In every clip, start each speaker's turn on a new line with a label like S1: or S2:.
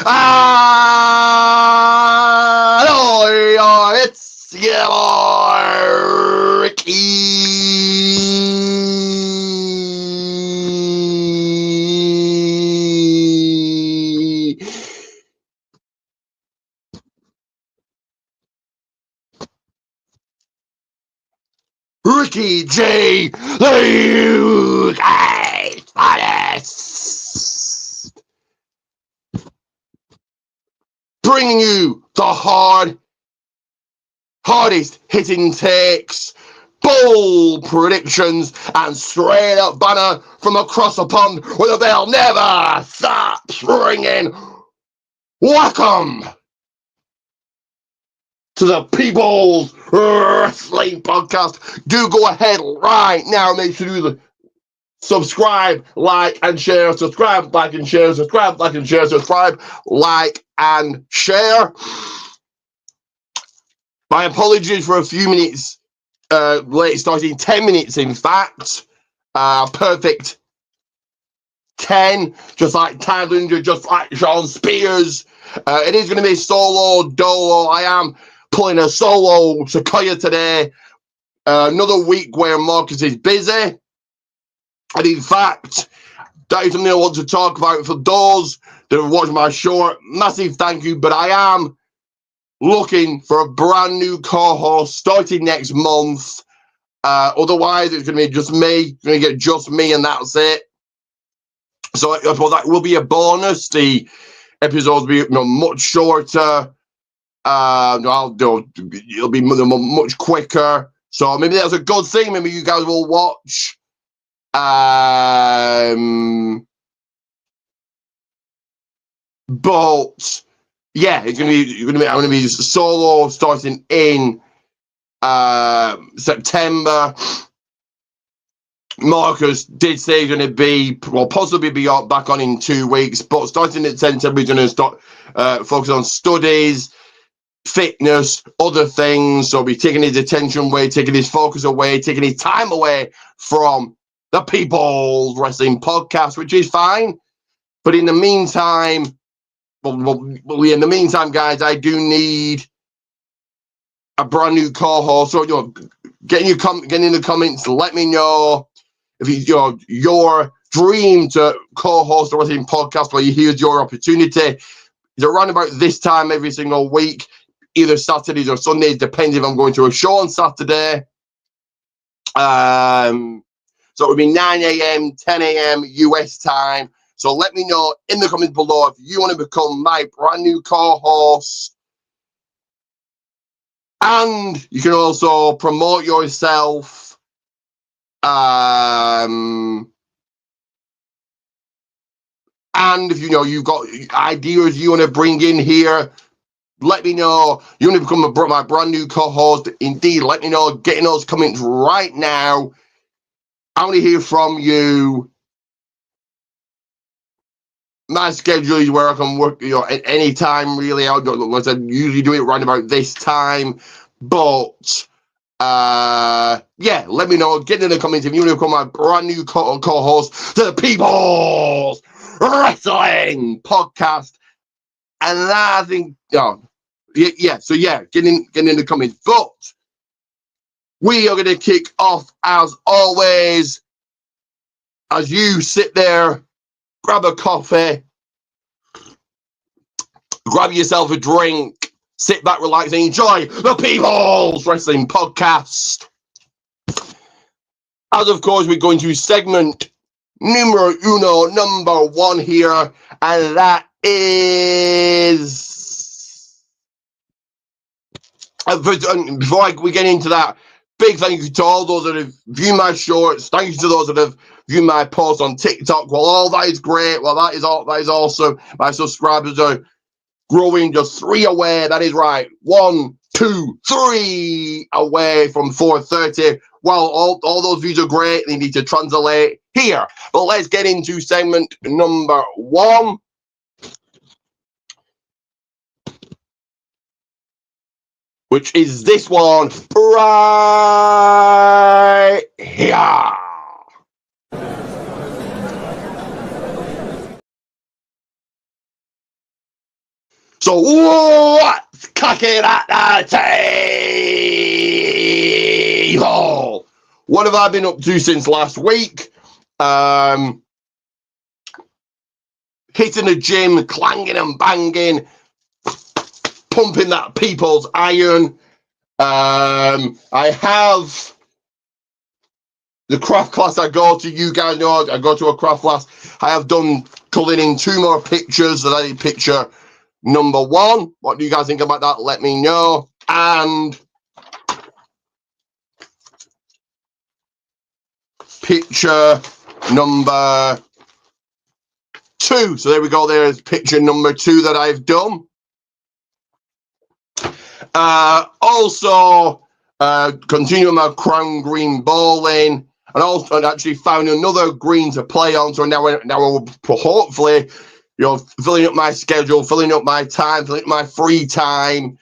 S1: Hello, it's your boy, Ricky. Ricky J. The UK finest. Bringing you the hardest hitting takes, bold predictions, and straight up banner from across the pond where the bell never stops ringing. Welcome to the People's Wrestling Podcast. Do go ahead right now. Make sure you do the subscribe, like, and share. Subscribe, like, and share. Subscribe, like, and share. Subscribe, like, and share. My apologies for a few minutes late starting, 10 minutes in fact. Perfect 10, just like Tyler, just like Sean Spears. It is going to be solo dolo. I am pulling a solo Sequoia today. Another week where Marcus is busy. And in fact, that is something I want to talk about for those that have watched my show. Massive thank you, but I am looking for a brand new co-host starting next month. Otherwise, it's going to be just me. Going to get just me, and that's it. So that will be a bonus. The episodes will be much shorter. It'll be much quicker. So maybe that's a good thing. Maybe you guys will watch. But yeah, I'm gonna be solo starting in September. Marcus did say he's going to be, well, possibly be back on in 2 weeks, but starting at September, he's going to start focus on studies, fitness, other things. So he'll be taking his attention away, taking his focus away, taking his time away from the People's Wrestling Podcast, which is fine. But in the meantime, in the meantime, guys, I do need a brand new co-host. So get in the comments, let me know if it's your dream to co-host a wrestling podcast. Where here's your opportunity. It's around about this time every single week, either Saturdays or Sundays, depends if I'm going to a show on Saturday. So it would be 9 a.m., 10 a.m. US time. So let me know in the comments below if you want to become my brand new co-host. And you can also promote yourself. And if you've got ideas you want to bring in here, let me know. You want to become my brand new co-host. Indeed, let me know. Get in those comments right now. I want to hear from you. My schedule is where I can work, at any time really. I usually do it right about this time, but yeah, let me know. Get in the comments if you want to become my brand new co-host to the People's Wrestling Podcast. And I think, get in the comments. But we are going to kick off as always. As you sit there, grab a coffee, grab yourself a drink, sit back, relax, and enjoy the People's Wrestling Podcast. As of course, we're going to segment number one here, and that is, before we get into that, big thank you to all those that have viewed my shorts. Thank you to those that have viewed my posts on TikTok. Well, all that is great. Well, that is awesome. My subscribers are growing, just 3 away. That is right. 1, 2, 3 away from 430. Well, all those views are great. They need to translate here. But let's get into segment number 1. Which is this one right here. So what's cooking at the table? What have I been up to since last week? Hitting the gym, clanging and banging, pumping that people's iron. I have the craft class I go to. You guys know I go to a craft class. I have done colouring in 2 more pictures. That I did picture number 1. What do you guys think about that? Let me know. And picture number 2. So there we go. There's picture number 2 that I've done. Also, continue my crown green bowling, and also actually found another green to play on. So now I will hopefully, filling up my schedule, filling up my time, filling up my free time.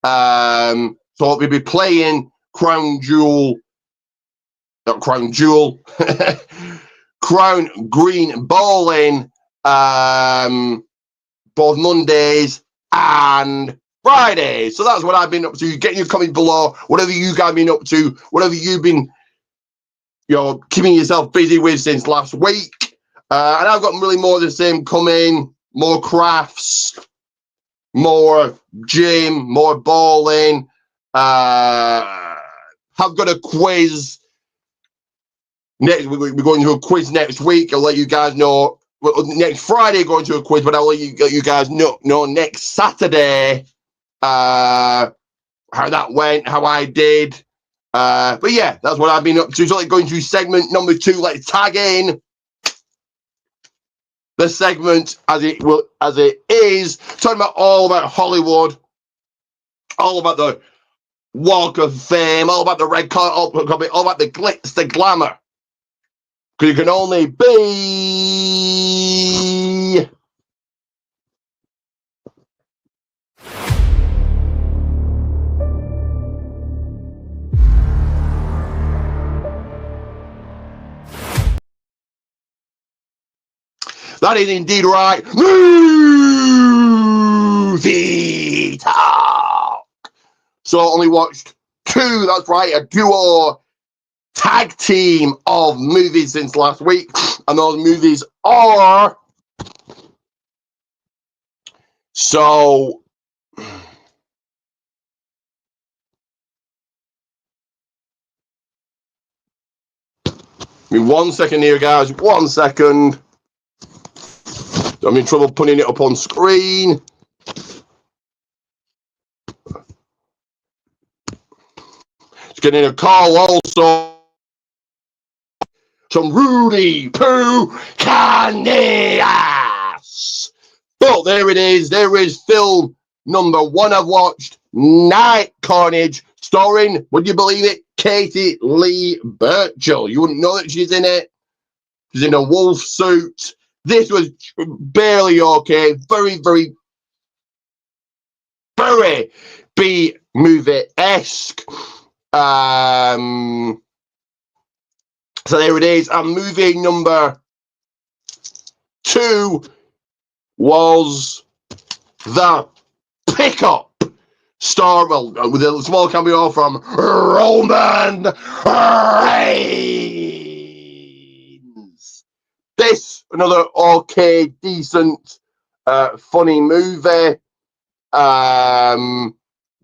S1: So we'll be playing crown green bowling, both Mondays and Fridays. So that's what I've been up to. Get your comments below, whatever you guys been up to, whatever you've been, keeping yourself busy with since last week. And I've got really more of the same coming, more crafts, more gym, more bowling. I've got a quiz. We're going to a quiz next week. I'll let you guys know. Well, next Friday going to a quiz, but I'll let you guys know next Saturday how that went, how I did. But yeah, that's what I've been up to. So going to segment number 2. Let's tag in the segment as it is, talking about all about Hollywood, all about the Walk of Fame, all about the red carpet, all about the glitz, the glamour. Because you can only be that is indeed right. Movie talk. So I only watched 2. That's right, a duo tag team of movies since last week, and those movies are so. Give me 1 second here, guys. 1 second. I'm in trouble putting it up on screen. It's getting a call also. Some Rudy Poo Candias. But there it is. There is film number 1 I've watched. Night Carnage, starring, would you believe it, Katie Lee Burchill. You wouldn't know that she's in it. She's in a wolf suit. This was barely okay. Very, very, very B-movie-esque. So there it is. And movie number 2 was The Pickup. Star, with a small cameo from Roman Reigns. This, another okay, decent, funny movie.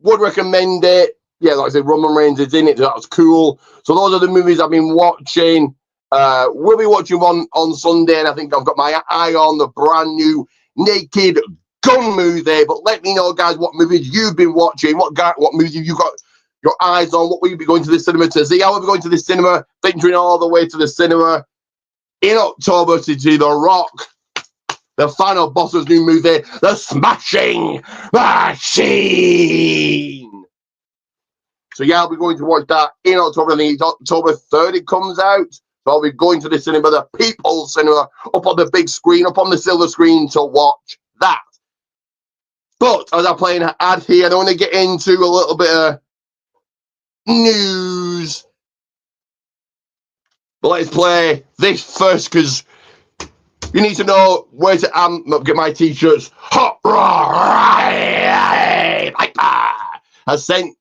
S1: Would recommend it. Yeah, like I said, Roman Reigns is in it. That was cool. So those are the movies I've been watching. We'll be watching one on Sunday, and I think I've got my eye on the brand new Naked Gun movie. But let me know, guys, what movies you've been watching. What movies have you got your eyes on? What will you be going to the cinema to see? I will be going to the cinema, venturing all the way to the cinema in October to see The Rock, the final boss of his new movie, The Smashing Machine. So yeah, I'll be going to watch that in October. I think it's October 3rd it comes out. So I'll be going to the cinema, the People's Cinema, up on the big screen, up on the silver screen to watch that. But as I'm playing an ad here, I want to get into a little bit of news. But let's play this first, because You need to know where to get my t-shirts. Hot right, like that. I sent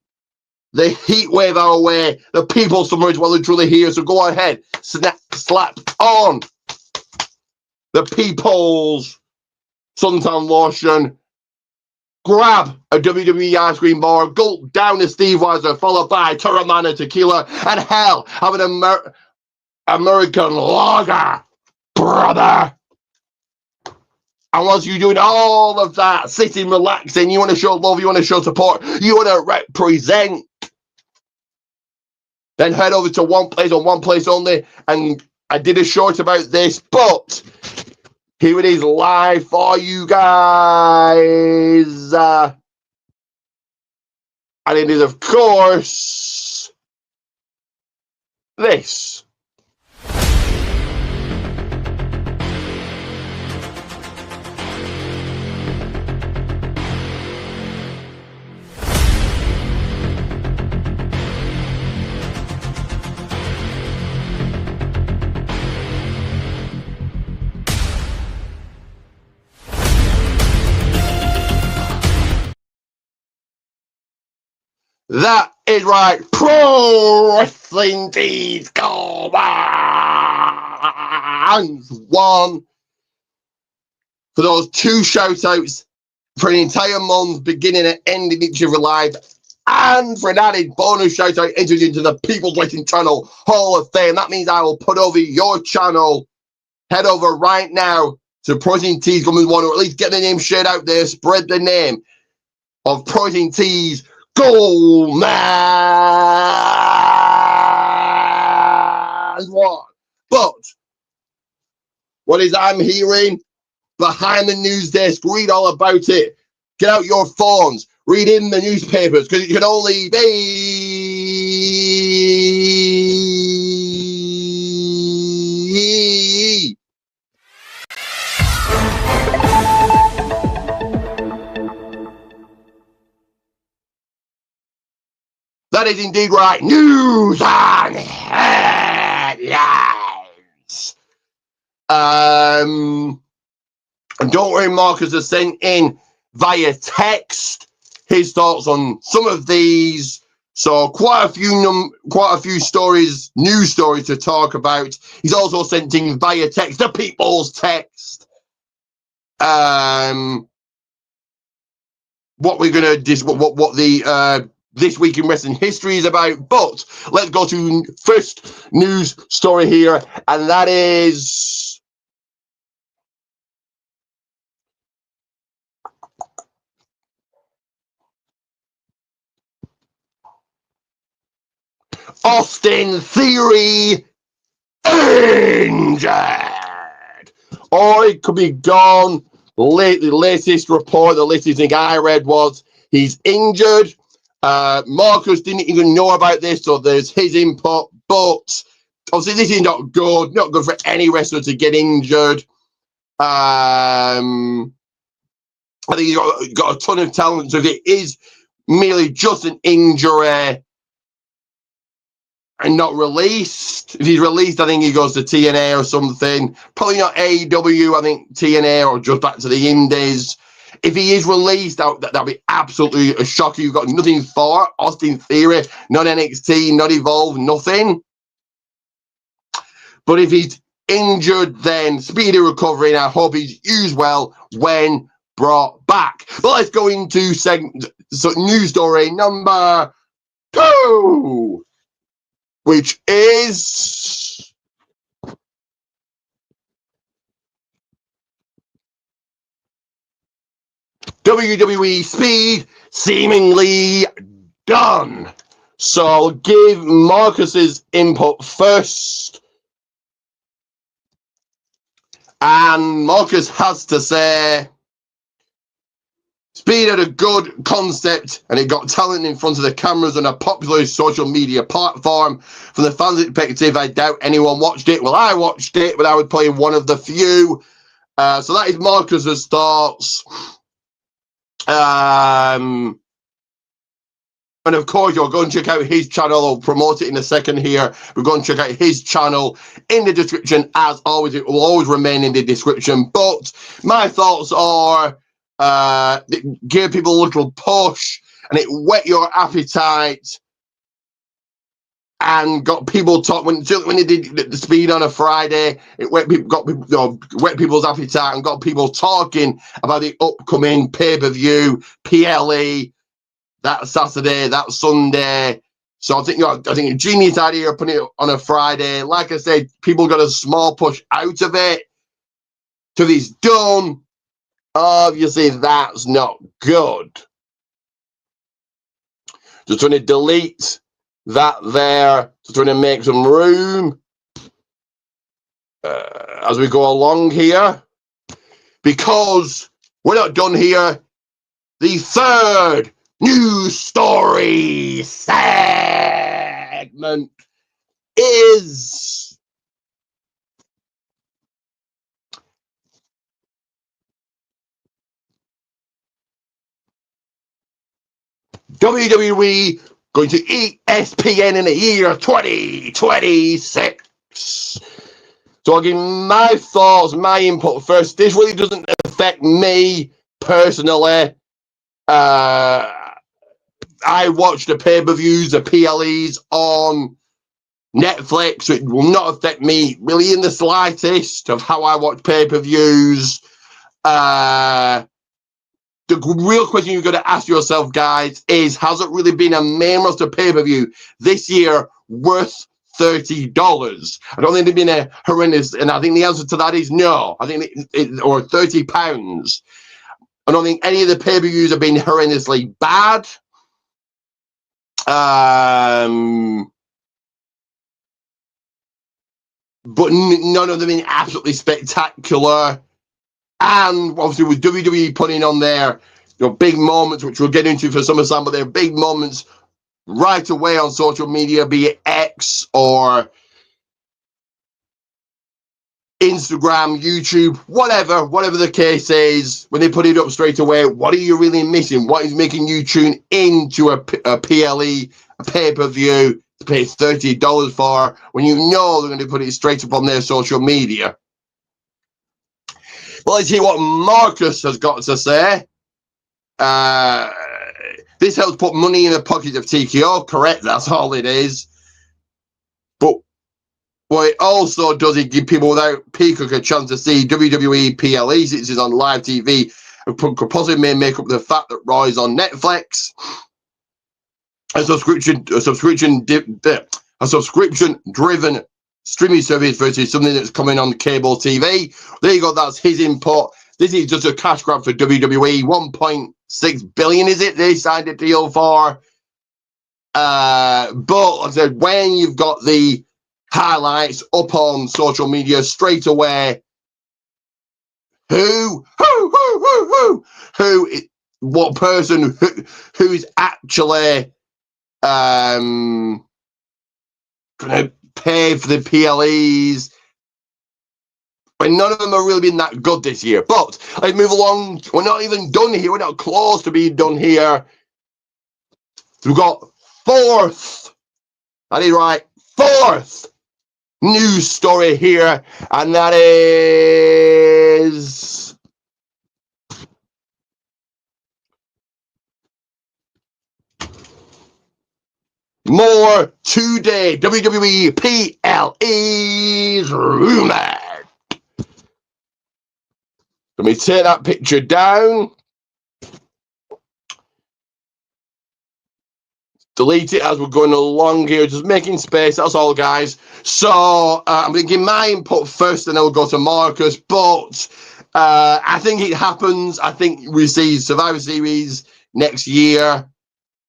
S1: the heat wave our way. The people somewhere is well and truly here. So go ahead, slap on the people's suntan lotion. Grab a WWE ice cream bar, gulp down the Steve Weiser, followed by Terramana tequila, and hell, have an American lager, brother. And once you're doing all of that, sitting, relaxing, you want to show love, you want to show support, you want to represent, then head over to one place and one place only. And I did a short about this, but here it is live for you guys. And it is, of course, this. That is right. Pro Wrestling Tees Commands one for those 2 shout-outs for an entire month, beginning and ending each of your live, and for an added bonus shout-out entered into the People's Wrestling Channel Hall of Fame. That means I will put over your channel. Head over right now to Pro Wrestling Tees Commands one, or at least get the name shared out there. Spread the name of Pro Wrestling Tees Gold Man one. But what is I'm hearing behind the news desk? Read all about it. Get out your phones. Read in the newspapers, because it can only be. That is indeed right. News and headlines. And don't worry, Marcus has sent in via text his thoughts on some of these. So quite a few stories, news stories to talk about. He's also sent in via text, the people's text. What we're gonna what the This Week in Wrestling History is about. But let's go to first news story here, and that is Austin Theory injured, or it could be gone. The latest report, the latest thing I read was he's injured. Marcus didn't even know about this, so there's his input. But obviously, this is not good for any wrestler to get injured. I think he's got a ton of talent. So if it is merely just an injury and not released, if he's released, I think he goes to TNA or something. Probably not AEW. I think TNA or just back to the Indies. If he is released, that'd be absolutely a shocker. You've got nothing for Austin Theory, not NXT, not Evolve, nothing. But if he's injured, then speedy recovery, and I hope he's used well when brought back. But let's go into news story number 2, which is WWE Speed seemingly done. So I'll give Marcus's input first. And Marcus has to say, Speed had a good concept, and it got talent in front of the cameras on a popular social media platform. From the fans' perspective, I doubt anyone watched it. Well, I watched it, but I was probably one of the few. So that is Marcus's thoughts. And of course, you'll go and check out his channel. I'll promote it in a second here. We're going to check out his channel in the description. As always, it will always remain in the description. But my thoughts are give people a little push and it whet your appetite and got people talk when they did the speed on a Friday. It whet people's appetite and got people talking about the upcoming pay-per-view PLE. That Saturday, that Sunday. So I think a genius idea of putting it on a Friday. Like I said, people got a small push out of it till it's done. Obviously, that's not good. Just trying to delete that there. Just trying to make some room as we go along here. Because we're not done here. The third news story segment is WWE going to ESPN in the year 2026. So I'll give my thoughts, my input first. This really doesn't affect me personally. I watch the pay-per-views, the PLEs on Netflix, so it will not affect me really in the slightest of how I watch pay-per-views. The real question you've got to ask yourself, guys, is has it really been a main roster pay-per-view this year worth $30? I don't think there's been a horrendous, and I think the answer to that is no. I think or £30. I don't think any of the pay-per-views have been horrendously bad. But none of them been absolutely spectacular. And obviously with WWE putting on their big moments, which we'll get into for SummerSlam, but they're big moments right away on social media, be it X or Instagram, YouTube, whatever the case is, when they put it up straight away, what are you really missing? What is making you tune into a PLE, a pay-per-view, to pay $30 for when you know they're going to put it straight up on their social media? Well, let's hear what Marcus has got to say. This helps put money in the pocket of TKO, correct? That's all it is. But what it also does is give people without Peacock a chance to see WWE PLEs. This is on live TV. It could possibly make up the fact that Raw is on Netflix. A subscription-driven streaming service versus something that's coming on cable TV. There you go. That's his input. This is just a cash grab for WWE. 1.6 billion is it? They signed a deal for. But like I said, when you've got the highlights up on social media straight away, what person who's actually gonna pay for the PLEs? When none of them have really been that good this year. But let's move along. We're not even done here. We're not close to being done here. We've got fourth. That is right. Fourth news story here. And that is more today. WWE PLEs rumored. Let me take that picture down. Delete it as we're going along here, just making space. That's all, guys. So I'm going to give my input first, and then we'll go to Marcus. But I think it happens. I think we see Survivor Series next year,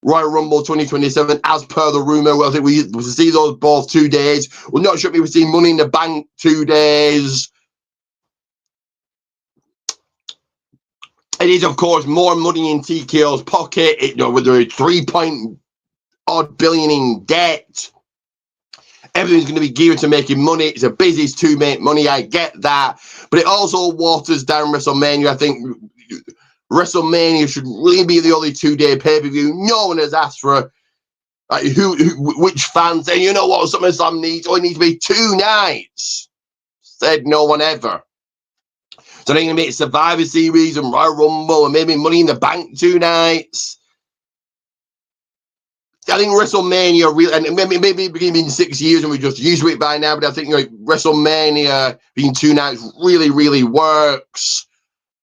S1: Royal Rumble 2027, as per the rumor. Well, I think we see those both 2 days. We're not sure if we see Money in the Bank 2 days. It is, of course, more money in TKO's pocket. With the 3-point-odd billion in debt, everything's going to be geared to making money. It's a business to make money. I get that, but it also waters down WrestleMania. I think WrestleMania should really be the only 2-day pay-per-view. No one has asked for Like which fans say, you know what SummerSlam needs? Oh, it needs to be 2 nights. Said no one ever. So they're going to make Survivor Series and Royal Rumble and maybe Money in the Bank 2 nights. I think WrestleMania really, and maybe it became 6 years and we're just used to it by now, but I think WrestleMania being 2 nights really, really works.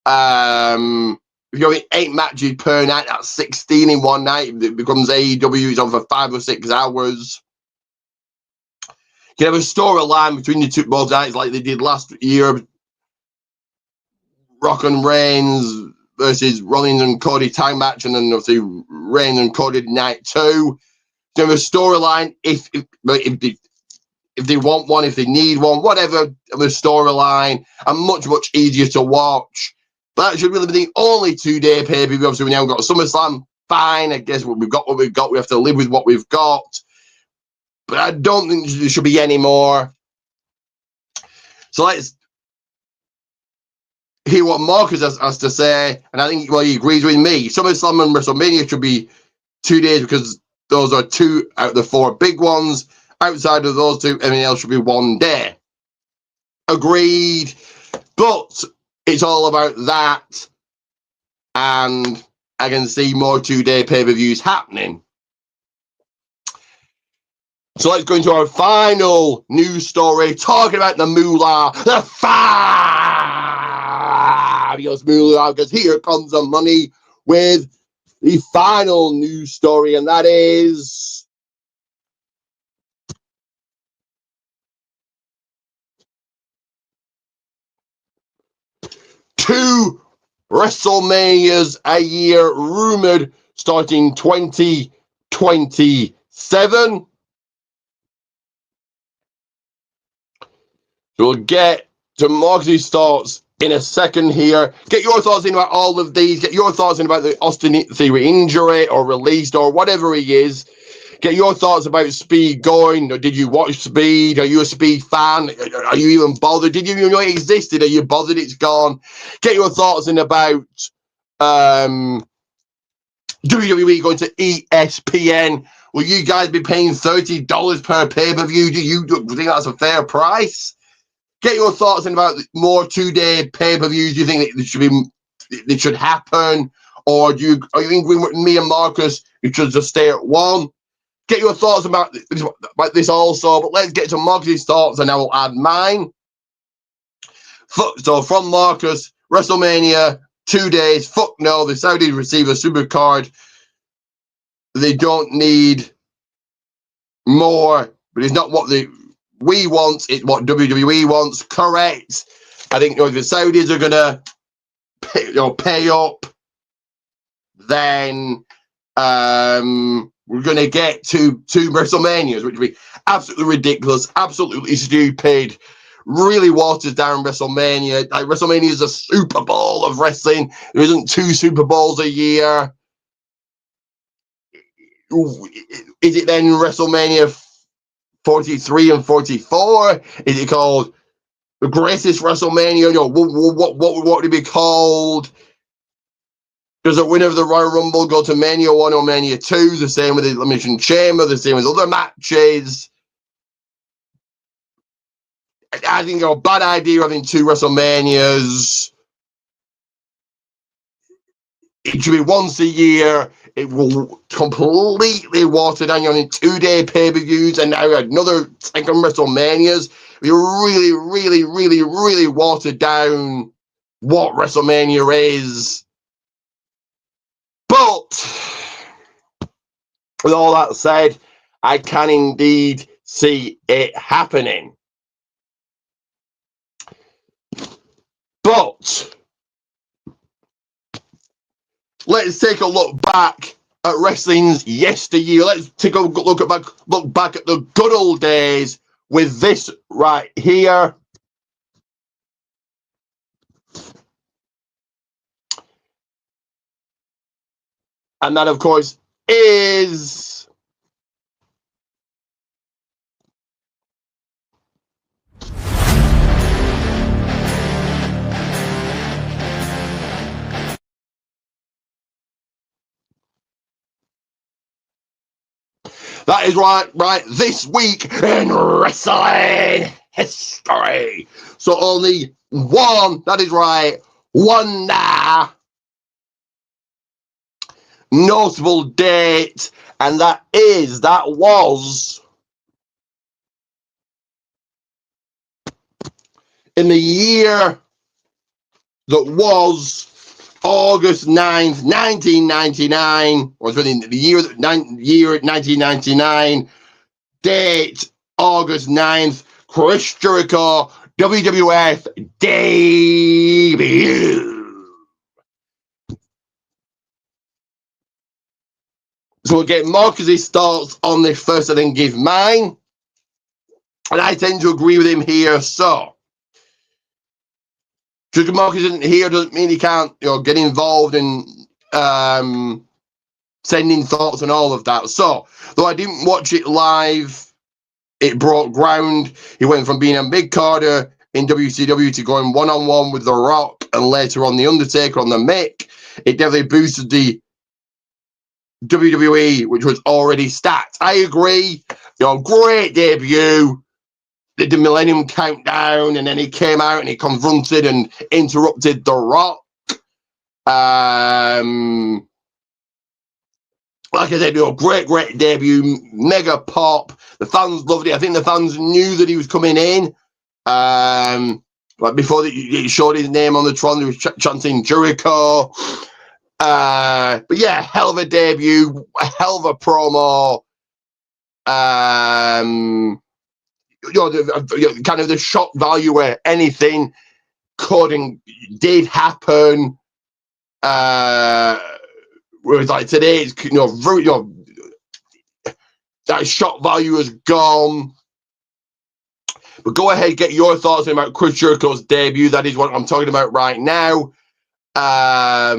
S1: If you're 8 matches per night, that's 16 in one night. It becomes AEW, it's on for 5 or 6 hours. You can have a storyline between the two both nights like they did last year. Rock and Reigns versus Rollins and Cody tag match, and then obviously Reigns and Cody night 2. You have a storyline if they want one, if they need one, whatever, the storyline, and much easier to watch. But that should really be the only 2-day pay-per-view. Obviously, we now got SummerSlam. Fine, I guess we've got what we've got. We have to live with what we've got. But I don't think there should be any more. So let's hear what Marcus has to say. And I think he agrees with me. SummerSlam and WrestleMania should be 2 days because those are 2 out of the 4 big ones. Outside of those 2, everything else should be 1 day. Agreed. But it's all about that. And I can see more 2-day pay-per-views happening. So let's go into our final news story, talking about the moolah, the fabulous moolah, because here comes the money with the final news story, and that is two WrestleManias a year rumored starting 2027. We'll get to Marcus's thoughts in a second here. Get your thoughts in about all of these. Get your thoughts in about the Austin Theory injury or released or whatever he is. Get your thoughts about Speed going. Did you watch Speed? Are you a Speed fan? Are you even bothered? Did you even know it existed? Are you bothered it's gone? Get your thoughts in about WWE going to ESPN. Will you guys be paying $30 per pay-per-view? Do you think that's a fair price? Get your thoughts in about more 2-day pay-per-views. Do you think that should happen? Or are you agreeing with me and Marcus? You should just stay at 1. Get your thoughts about this also. But let's get to Marcus's thoughts and I will add mine. So from Marcus, WrestleMania, 2 days. Fuck no, the Saudis receive a super card. They don't need more, but it's not what we want, it's what WWE wants. Correct. I think if the Saudis are gonna pay up, then we're gonna get two WrestleManias, which would be absolutely ridiculous, absolutely stupid, really waters down WrestleMania. Like, WrestleMania is a Super Bowl of wrestling. There isn't 2 Super Bowls a year. Is it then WrestleMania 43 and 44? Is it called the greatest WrestleMania? What would it be called? Does the winner of the Royal Rumble go to Mania 1 or Mania 2? The same with the Elimination Chamber, the same with other matches. I think a bad idea having 2 WrestleManias. It should be once a year. It will completely water down. You're on 2-day pay-per-views and now another second WrestleManias. You really watered down what WrestleMania is. But with all that said, I can indeed see it happening. But let's take a look back at wrestling's yesteryear. Let's take a look back at the good old days with this right here. And that, of course, is That is right, this week in wrestling history. So only one, that is right, one notable date, and that was in the year that was August 9th, 1999, or really the year 1999, date August 9th, Chris Jericho WWF debut. So we'll get Marcus's thoughts on this first and then give mine. And I tend to agree with him here. So, just because Marcus isn't here doesn't mean he can't, get involved in sending thoughts and all of that. So, though I didn't watch it live, it broke ground. He went from being a mid-carder in WCW to going one-on-one with The Rock and later on The Undertaker on the mic. It definitely boosted the WWE, which was already stacked. I agree. Great debut. Did the Millennium Countdown, and then he came out and he confronted and interrupted The Rock. Like I said, great debut, mega pop. The fans loved it. I think the fans knew that he was coming in. Like before he showed his name on the Tron, he was chanting Jericho. But yeah, hell of a debut, a hell of a promo. Kind of the shock value where anything could and did happen. Whereas like today, it's very, that shock value is gone. But go ahead, get your thoughts about Chris Jericho's debut. That is what I'm talking about right now. But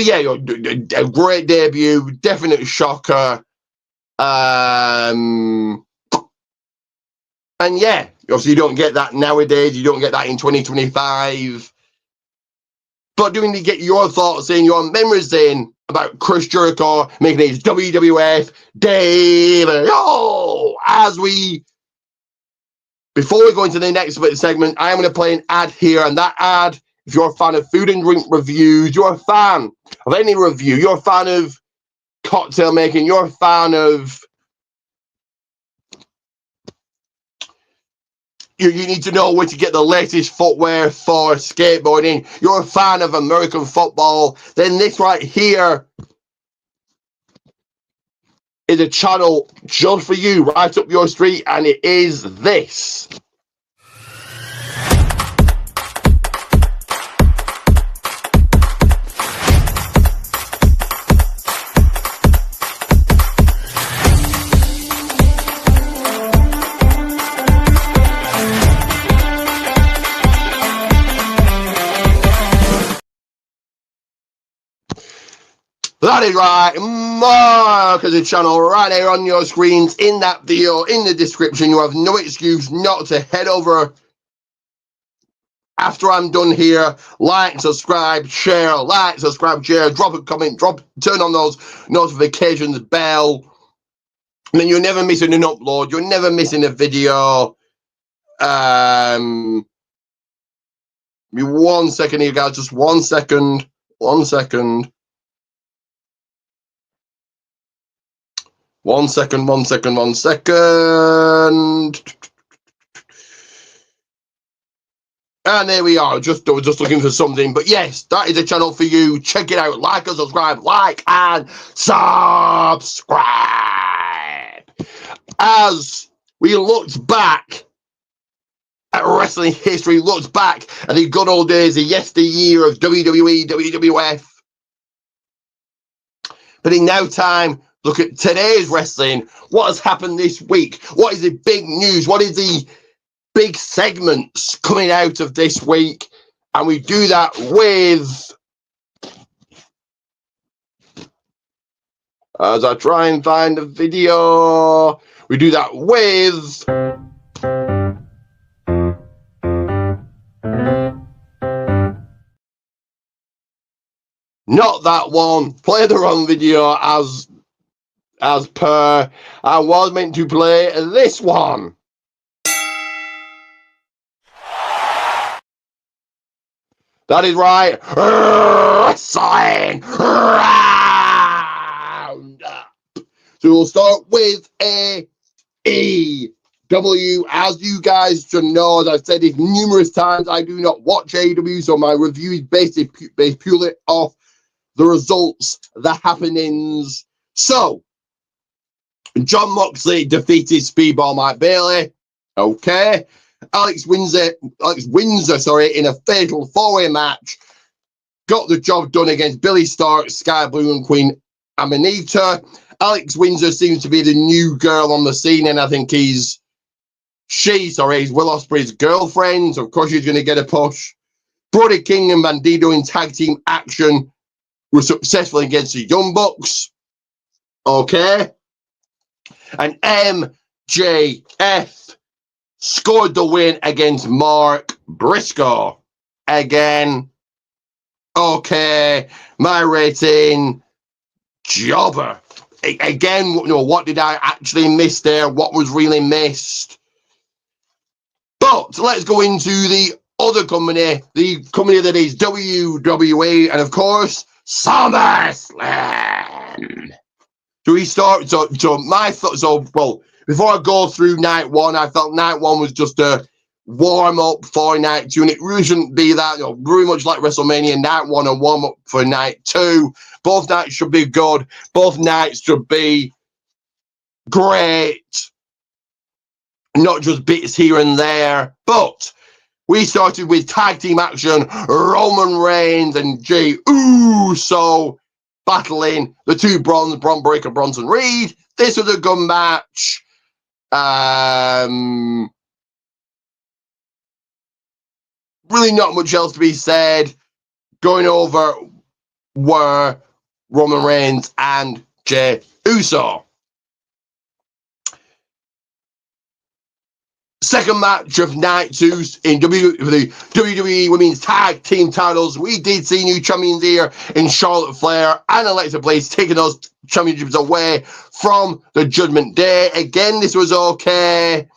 S1: yeah, a great debut, definite shocker. And yeah, obviously you don't get that nowadays. You don't get that in 2025. But do we need to get your thoughts in, your memories in about Chris Jericho making his WWF debut? Before we go into the next segment, I am going to play an ad here. And that ad, if you're a fan of food and drink reviews, you're a fan of any review, you're a fan of cocktail making, you're a fan of... You need to know where to get the latest footwear for skateboarding. You're a fan of American football, then this right here is a channel just for you, right up your street, and it is this. That is right, MARKCUS channel right here on your screens, in that video, in the description. You have no excuse not to head over after I'm done here. Like, subscribe, share, drop a comment, turn on those notifications bell. And then you're never missing an upload, you're never missing a video. Give me 1 second here, guys, just 1 second. 1 second. 1 second, 1 second, 1 second. And there we are, just looking for something. But yes, that is a channel for you. Check it out. Like and subscribe. Like and subscribe. As we looked back at wrestling history, looked back at the good old days, the yesteryear of WWE, WWF. But in now time, look at today's wrestling. What has happened this week? What is the big news? What is the big segments coming out of this week? And we do that with... As I try and find a video, we do that with... Not that one. Play the wrong video, as as per I was meant to play this one. That is right. Wrestling Roundup. So we'll start with AEW. As you guys should know, as I've said it numerous times, I do not watch AEW, so my review is based purely off the results, the happenings. So, John Moxley defeated Speedball Mike Bailey. Okay. Alex Windsor, in a fatal four-way match, got the job done against Billy Stark, Sky Blue, and Queen Amanita. Alex Windsor seems to be the new girl on the scene, and I think he's Will Ospreay's girlfriend, so of course she's going to get a push. Brody King and Bandido in tag team action were successful against the Young Bucks. Okay. And MJF scored the win against Mark Briscoe. Again, okay, my rating, jobber. Again, what did I actually miss there? What was really missed? But let's go into the other company, the company that is WWE, and of course, SummerSlam. So we start. Well, before I go through night one, I felt night one was just a warm up for night two, and it really shouldn't be that. Very much like WrestleMania, night one and warm up for night two. Both nights should be good. Both nights should be great, not just bits here and there. But we started with tag team action: Roman Reigns and Jey Uso battling the two Braun Breaker, Bronson Reed. This was a good match. Really not much else to be said. Going over were Roman Reigns and Jey Uso. Second match of night two in the WWE Women's Tag Team titles. We did see new champions here in Charlotte Flair and Alexa Bliss taking those championships away from the Judgment Day. Again, this was okay.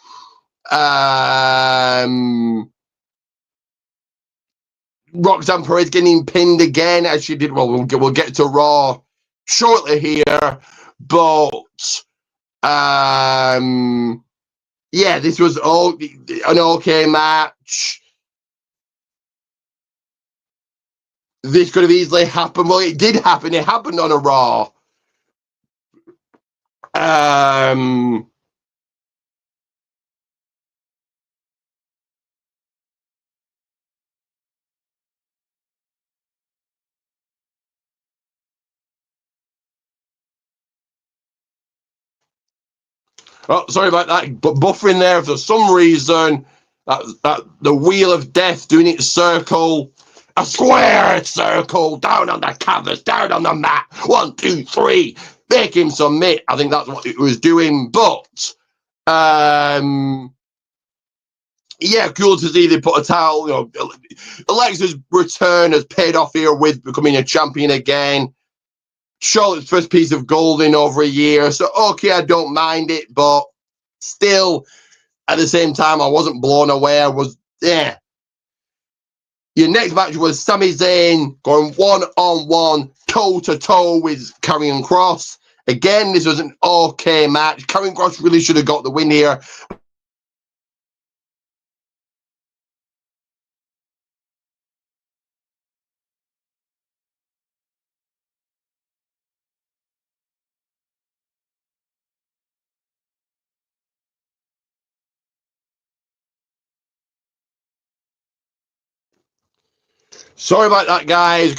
S1: Roxanne Perez getting pinned again as she did. Well, we'll get to Raw shortly here, but yeah, this was an okay match. This could have easily happened. Well, it did happen. It happened on a Raw. Oh, sorry about that. But buffering there for some reason. That the wheel of death doing its circle. A square circle down on the canvas, down on the mat. 1, 2, 3. Make him submit. I think that's what it was doing. But yeah, cool to see they put a towel. Alexa's return has paid off here with becoming a champion again. Charlotte's first piece of gold in over a year. So, okay, I don't mind it, but still, at the same time, I wasn't blown away. I was, yeah. Your next match was Sami Zayn going one-on-one, toe-to-toe with Karrion Kross. Again, this was an okay match. Karrion Kross really should have got the win here. Sorry about that, guys.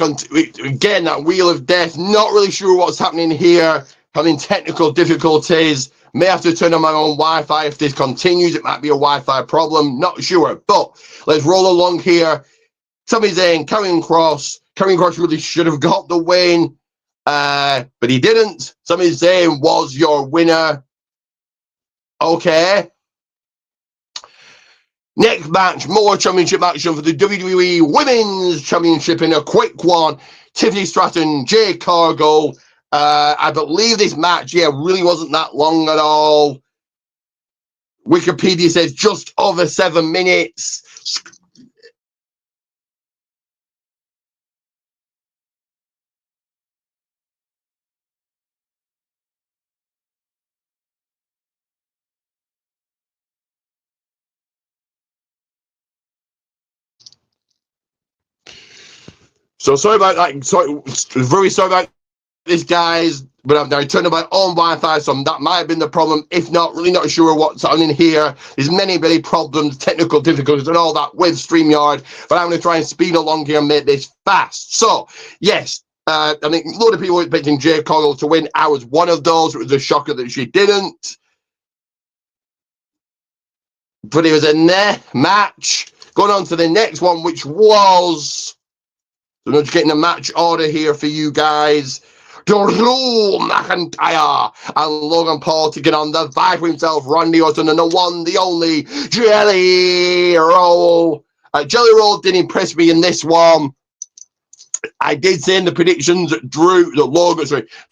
S1: Again, that wheel of death. Not really sure what's happening here. Having technical difficulties. May have to turn on my own Wi-Fi if this continues. It might be a Wi-Fi problem. Not sure. But let's roll along here. Sami Zayn, Karrion Kross. Karrion Kross really should have got the win. But he didn't. Sami Zayn was your winner. Okay. Next match, more championship action for the WWE Women's Championship in a quick one. Tiffany Stratton, Jade Cargill, I believe this match, yeah, really wasn't that long at all. Wikipedia says just over 7 minutes. So sorry about that. Sorry, very sorry about this, guys. But I've now turned on my own Wi-Fi, so that might have been the problem. If not, really not sure what's on in here. There's many problems, technical difficulties, and all that with StreamYard. But I'm going to try and speed along here and make this fast. So, yes, I think a lot of people were expecting Jade Cargill to win. I was one of those. It was a shocker that she didn't. But it was a match. Going on to the next one, which was... So I'm just getting a match order here for you guys. Drew McIntyre and Logan Paul to get on the Viper himself, Randy Orton, and the one, the only, Jelly Roll. Jelly Roll didn't impress me in this one. I did say in the predictions that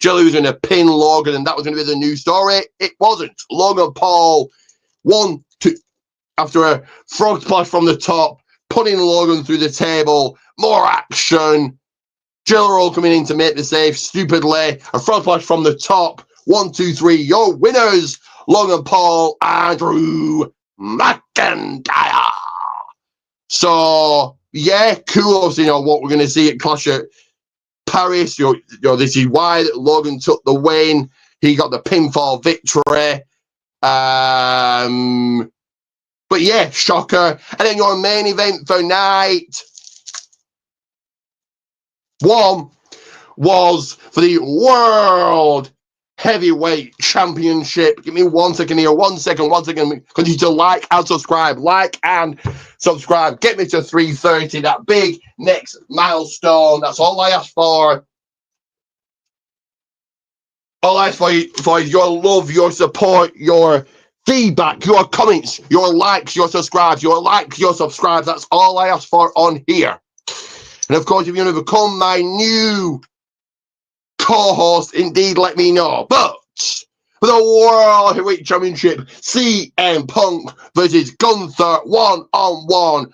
S1: Jelly was going to pin Logan, and that was going to be the new story. It wasn't. Logan Paul won after a frog splash from the top, putting Logan through the table. More action. Jelly Roll coming in to make the save stupidly. A frog splash from the top. 1, 2, 3. Your winners, Logan Paul and Drew McIntyre. So yeah, cool. So, what we're going to see at Clash at Paris. This is why Logan took the win. He got the pinfall victory. But yeah, shocker. And then your main event for night one was for the World Heavyweight Championship. Give me 1 second here. 1 second. Continue to like and subscribe. Like and subscribe. Get me to 330. That big next milestone. That's all I ask for. All I ask for is your love, your support, your feedback, your comments, your likes, your subscribes, That's all I ask for on here. And of course, if you want to become my new co-host, indeed, let me know. But for the World Heavyweight Championship, CM Punk versus Gunther, 1-on-1,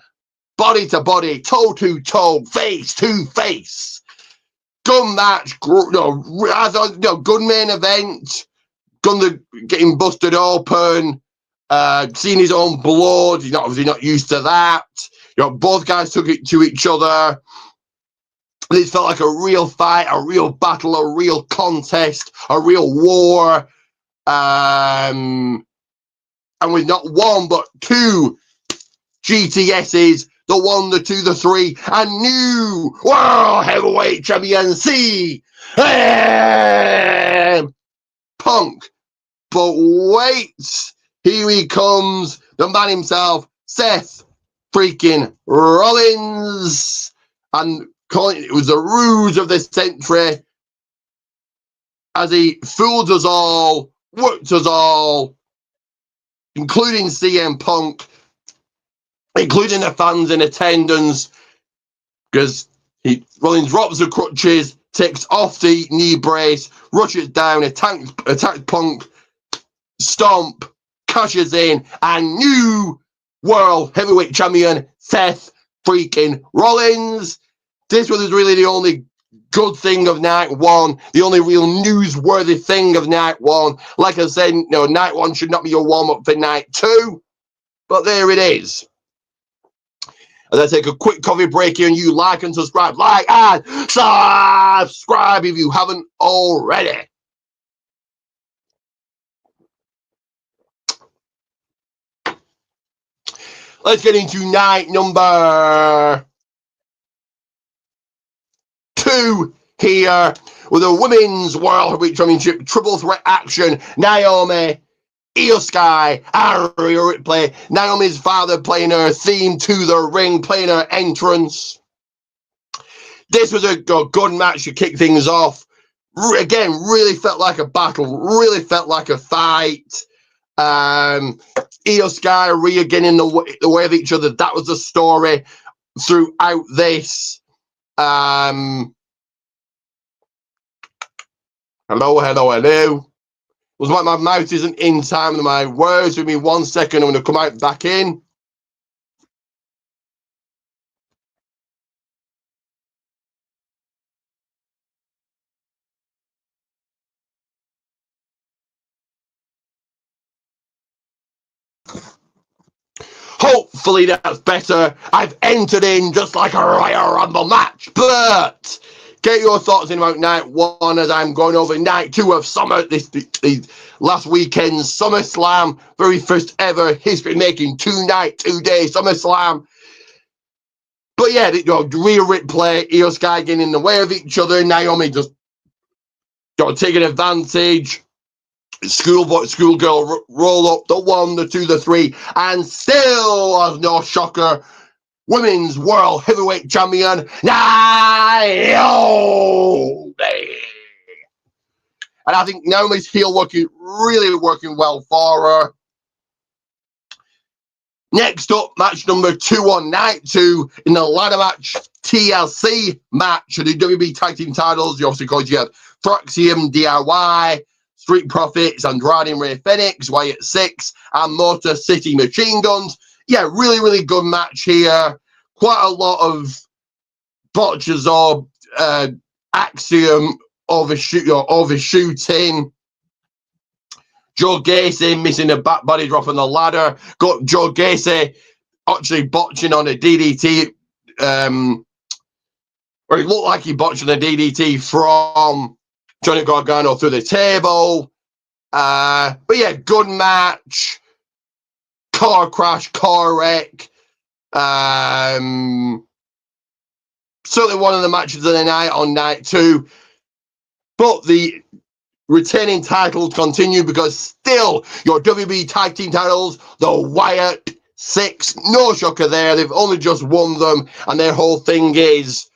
S1: body to body, toe to toe, face to face. Good match, good main event. Gunther getting busted open, seeing his own blood. He's obviously not used to that. Both guys took it to each other. This felt like a real fight, a real battle, a real contest, a real war. And with not one, but two GTSs, the 1, the 2, the 3, and new World Heavyweight Champion CM Punk. But wait, here he comes, the man himself, Seth freaking Rollins. And calling it was the ruse of the century as he fooled us all, worked us all, including CM Punk, including the fans in attendance, because Rollins drops the crutches, takes off the knee brace, rushes down, attacks Punk, stomp, cashes in, and new World Heavyweight Champion Seth freaking Rollins. This was really the only good thing of night one, the only real newsworthy thing of night one. Like I said, night one should not be your warm-up for night two, but there it is. As I take a quick coffee break here, and you like and subscribe. Like and subscribe if you haven't already. Let's get into night number 2 here with the Women's World Heavyweight Championship triple threat action. Naomi, Io Sky, and Rhea Ripley. Naomi's father playing her theme to the ring, playing her entrance. This was a good match to kick things off. Again, really felt like a battle, really felt like a fight. Io Sky, Rhea getting in the way of each other. That was the story throughout this. Hello, hello, hello. Looks like my mouth isn't in time with my words. Give me 1 second. I'm going to come out back in. Hopefully that's better. I've entered in just like a Royal Rumble match, but get your thoughts in about night one as I'm going over night two of summer, this last weekend's SummerSlam, very first ever history-making 2-night, 2-day SummerSlam. But yeah, Rhea Ripley, Io Sky getting in the way of each other, Naomi just taking advantage. Schoolgirl roll up the 1, the 2, the 3, and still, as no shocker, Women's World Heavyweight Champion Naomi. And I think Naomi's heel really working well for her. Next up, match number 2 on night 2 in the ladder match TLC match of the WB Tag Team titles. You obviously called you had Thraxium DIY, Street Profits, Andrade and Ray Phoenix, Wyatt 6, and Motor City Machine Guns. Yeah, really, really good match here. Quite a lot of botches or Axiom overshooting. Joe Gacy missing a back body drop on the ladder. Got Joe Gacy actually botching on a DDT. Or it looked like he botched on a DDT from Johnny Gargano through the table. But yeah, good match. Car crash, car wreck. Certainly one of the matches of the night on night 2. But the retaining titles continue because still your WB Tag Team titles, the Wyatt 6, no shocker there. They've only just won them, and their whole thing is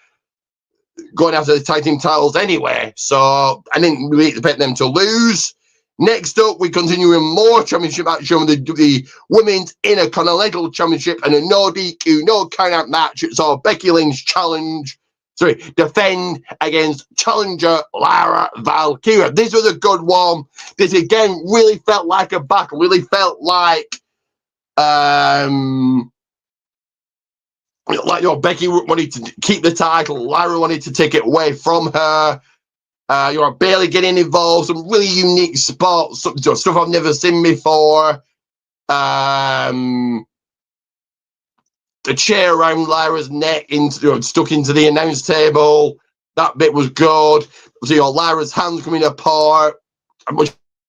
S1: going after the Tag Team titles anyway. So I didn't really expect them to lose. Next up, we continue with more championship action with the Women's Intercontinental Championship and a no DQ, no count-out match. It's all Becky Lynch defend against challenger Lara Valkyria. This was a good one. This again really felt like a battle. Really felt like Becky wanted to keep the title. Lara wanted to take it away from her. Bailey getting involved, some really unique spots, stuff I've never seen before. The chair around Lyra's neck stuck into the announce table. That bit was good. So Lyra's hands coming apart.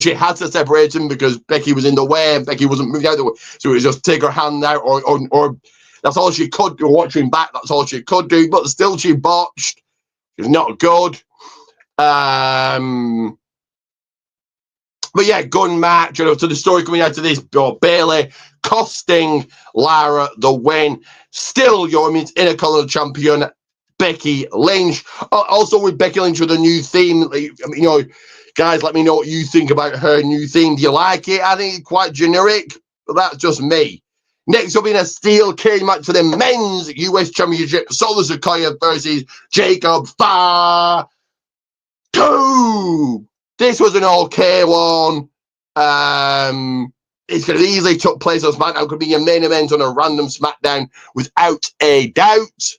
S1: She had to separate them because Becky was in the way and Becky wasn't moving out the way. So it was just take her hand out or that's all she could do. Watching back, that's all she could do. But still she botched. It's not good. But yeah, gun match. So the story coming out of this, Bailey costing Lara the win. Still, your Women's Intercontinental Champion Becky Lynch. Also with Becky Lynch with a new theme. Guys, let me know what you think about her new theme. Do you like it? I think it's quite generic, but that's just me. Next up in a steel cage match for the men's US Championship, Solo Sikoa versus Jacob Fatu. This was an okay one. It could have easily took place on SmackDown. It could be a main event on a random SmackDown without a doubt.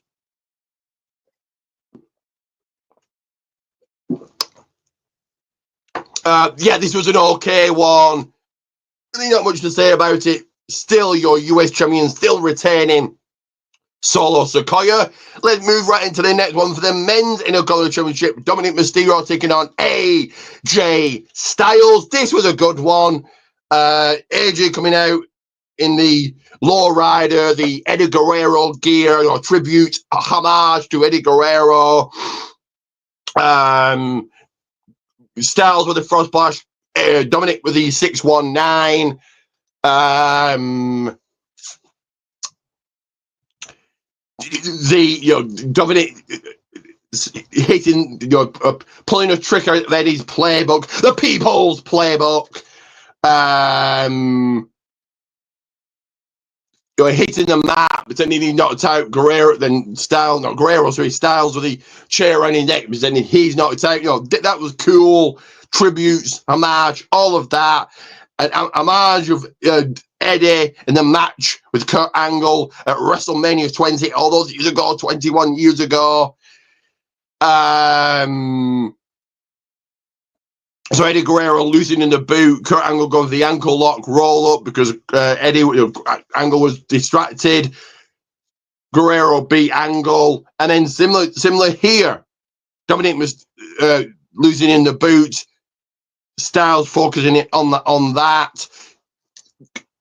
S1: Yeah, this was an okay one. Really not much to say about it. Still your US champion, still retaining Solo Sikoa. Let's move right into the next one for the men's Intercontinental Championship. Dominic Mysterio taking on AJ Styles. This was a good one. AJ coming out in the lowrider, the Eddie Guerrero gear, tribute, a homage to Eddie Guerrero. Styles with the front splash. Dominic with the 619. Dominic hitting, pulling a trick out of Eddie's playbook, the People's Playbook. Hitting the mat, but then he knocked out Styles with the chair around his neck, but then he's knocked out. That was cool. tributes, homage, all of that. An homage of Eddie in the match with Kurt Angle at WrestleMania 20, all those years ago, 21 years ago. So Eddie Guerrero losing in the boot. Kurt Angle goes the ankle lock roll up because Angle was distracted. Guerrero beat Angle, and then similar here. Dominic was losing in the boot. Styles focusing it on that.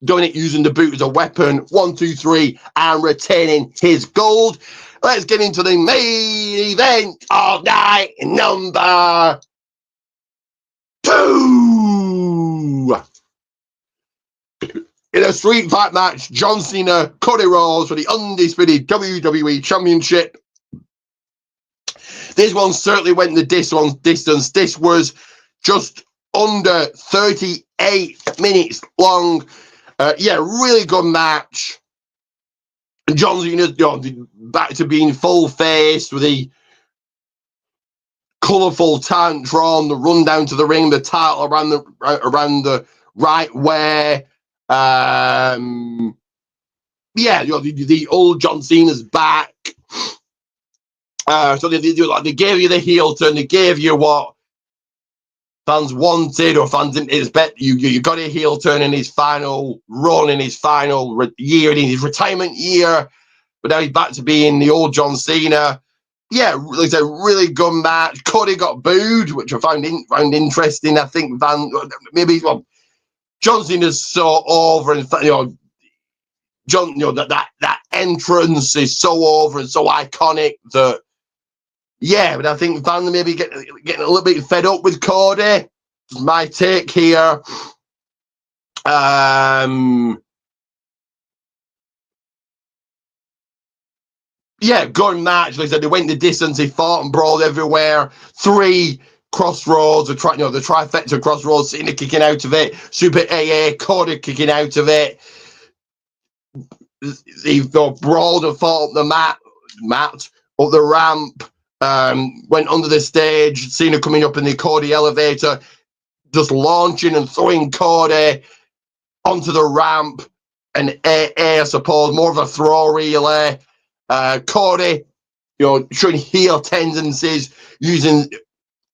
S1: Dominic using the boot as a weapon. 1, 2, 3, and retaining his gold. Let's get into the main event of night number 2. In a street fight match, John Cena, Cody Rhodes for the undisputed WWE Championship. This one certainly went the distance. This was just under 38 minutes long. Really good match. John Cena, back to being full face with the colourful tantrum, the run down to the ring, the title around the right way. The old John Cena's back. So they gave you the heel turn. They gave you what fans wanted, or fans didn't expect. You got a heel turn in his final run, in his final year, in his retirement year. But now he's back to being the old John Cena. Yeah, like I said, really good match. Cody got booed, which I found interesting. I think John Cena's so over, and John, that entrance is so over and so iconic that, but I think fans maybe getting a little bit fed up with Cody. My take here. Good match. Like I said, they went the distance. They fought and brawled everywhere. 3 crossroads, the trifecta crossroads. Cena kicking out of it. Super AA, Cody kicking out of it. They brawled and fought up the mat, up the ramp. Went under the stage. Cena coming up in the Cody elevator, just launching and throwing Cody onto the ramp. And I suppose more of a throw really. Cody, showing heel tendencies, using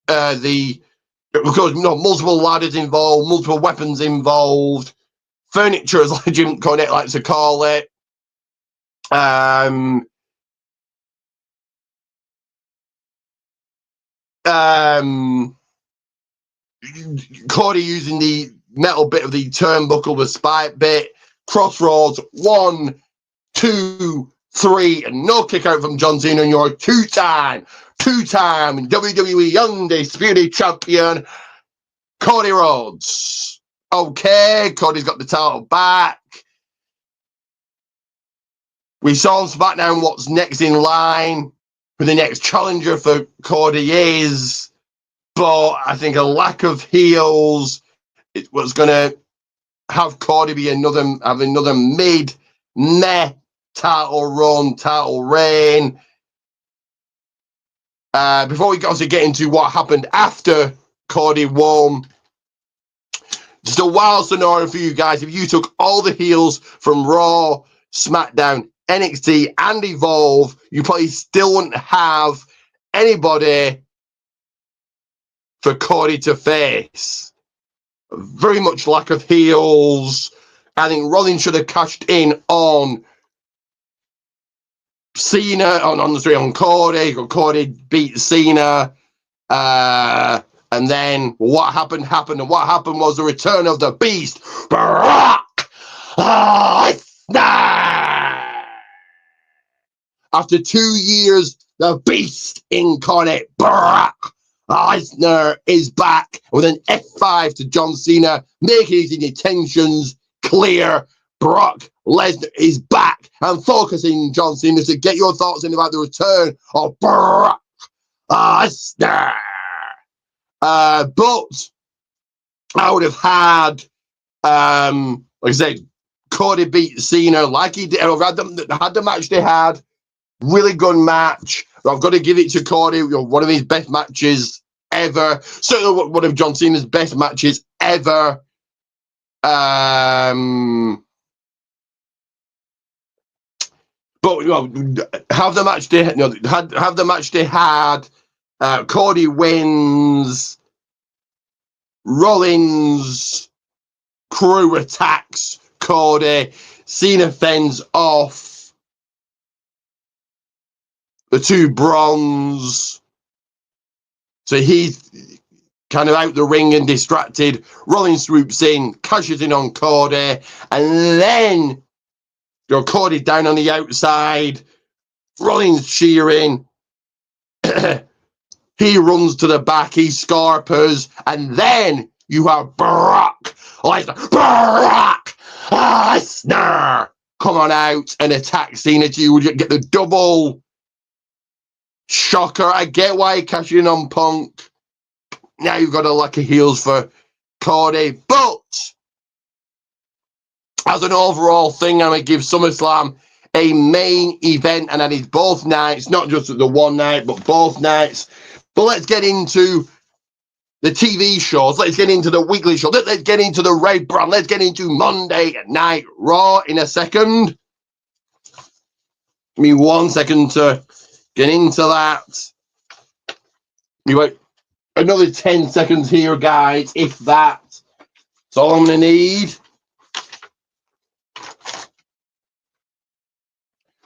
S1: multiple ladders involved, multiple weapons involved, furniture, as Jim Cornette likes to call it. Cody using the metal bit of the turnbuckle, the spike bit. Crossroads, 1, 2, 3, and no kick out from John Cena, and you're a two-time WWE Undisputed Champion, Cody Rhodes. Okay, Cody's got the title back. We saw on SmackDown what's next in line, who the next challenger for Cody is, but I think a lack of heels, it was going to have Cody be another meh title reign. Before we go to get into what happened after Cody won, just a wild scenario for you guys. If you took all the heels from Raw, SmackDown, NXT, and Evolve, you probably still wouldn't have anybody for Cody to face. Very much lack of heels. I think Rollins should have cashed in on Cena, on Cody. Cody beat Cena. And then what happened. And what happened was the return of the Beast, Brock Lesnar. After 2 years, the Beast incarnate, Brock Lesnar, is back with an F5 to John Cena, making his intentions clear. Brock Lesnar is back and focusing John Cena. To get your thoughts in about the return of Brock Lesnar. But I would have had, like I said, Cody beat Cena like he did. Had the match they had. Really good match. I've got to give it to Cody. One of his best matches ever. Certainly one of John Cena's best matches ever. But have the match they have the match they had. Cody wins. Rollins crew attacks Cody. Cena fends off the two Bronze. So he's kind of out the ring and distracted. Rollins swoops in, cashes in on Cody, and then Cody down on the outside. Rollins cheering. He runs to the back, he scarpers, and then you have Brock Lesnar come on out and attack Cena. You would get the double shocker. I get why he cashed in on Punk. Now you've got a lack of heels for Cody, but as an overall thing, I'm going to give SummerSlam a main event, and that is both nights, not just the one night, but both nights. But let's get into the TV shows. Let's get into the weekly show. Let's get into the Red Brand. Let's get into Monday Night Raw in a second. Give me 1 second to get into that. You wait another 10 seconds here, guys, if that. That's all I'm going to need.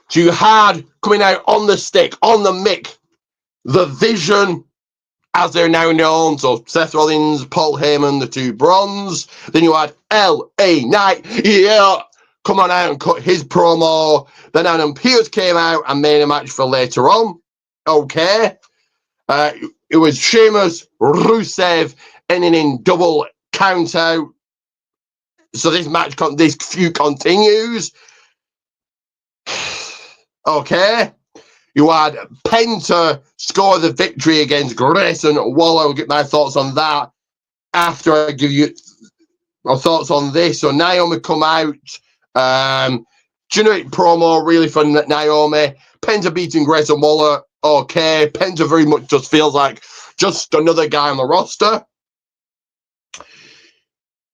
S1: So you had coming out on the stick, on the mic, the Vision, as they're now known. So Seth Rollins, Paul Heyman, the two Bronze. Then you had LA Knight, come on out and cut his promo. Then Adam Pearce came out and made a match for later on. Okay. It was Sheamus, Rusev, ending in double count out. So this feud continues. Okay. You had Penta score the victory against Grayson Waller. I'll get my thoughts on that after I give you my thoughts on this. So Naomi come out. Generic promo, really fun. Naomi. Penta beating Grayson Waller. Okay. Penta very much just feels like just another guy on the roster.